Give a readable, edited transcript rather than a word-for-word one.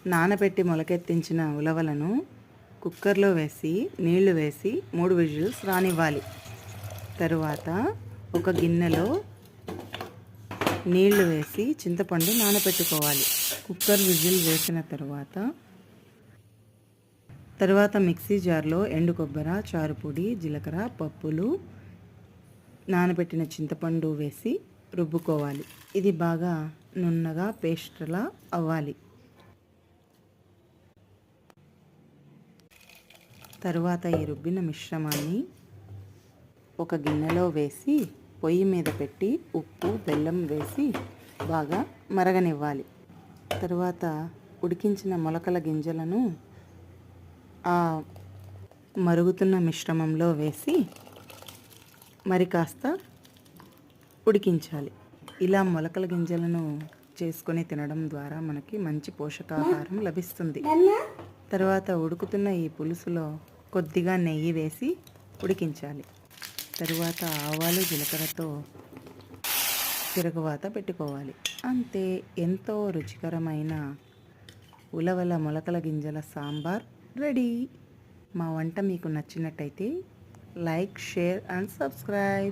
నానబెట్టి మొలకెత్తించిన ఉలవలను కుక్కర్లో వేసి నీళ్లు వేసి 3 విజిల్స్ రానివ్వాలి. తరువాత ఒక గిన్నెలో నీళ్లు వేసి చింతపండు నానబెట్టుకోవాలి. కుక్కర్ విజిల్ వేసిన తర్వాత మిక్సీ జార్లో ఎండు కొబ్బరి, చారుపొడి, జీలకర్ర, పప్పులు, నానబెట్టిన చింతపండు వేసి రుబ్బుకోవాలి. ఇది బాగా నున్నగా పేస్ట్లా అవ్వాలి. తరువాత ఈ రుబ్బిన మిశ్రమాన్ని ఒక గిన్నెలో వేసి పొయ్యి మీద పెట్టి ఉప్పు, బెల్లం వేసి బాగా మరగనివ్వాలి. తరువాత ఉడికించిన మొలకల గింజలను ఆ మరుగుతున్న మిశ్రమంలో వేసి మరి కాస్త ఉడికించాలి. ఇలా మొలకల గింజలను చేసుకొని తినడం ద్వారా మనకి మంచి పోషకాహారం లభిస్తుంది. తర్వాత ఉడుకుతున్న ఈ పులుసులో కొద్దిగా నెయ్యి వేసి ఉడికించాలి. తరువాత ఆవాలు, జీలకర్రతో తిరగవాత పెట్టుకోవాలి. అంతే, ఎంతో రుచికరమైన ఉలవల మొలకల గింజల సాంబార్ రెడీ. మా వంట మీకు నచ్చినట్టయితే లైక్, షేర్ అండ్ సబ్స్క్రైబ్.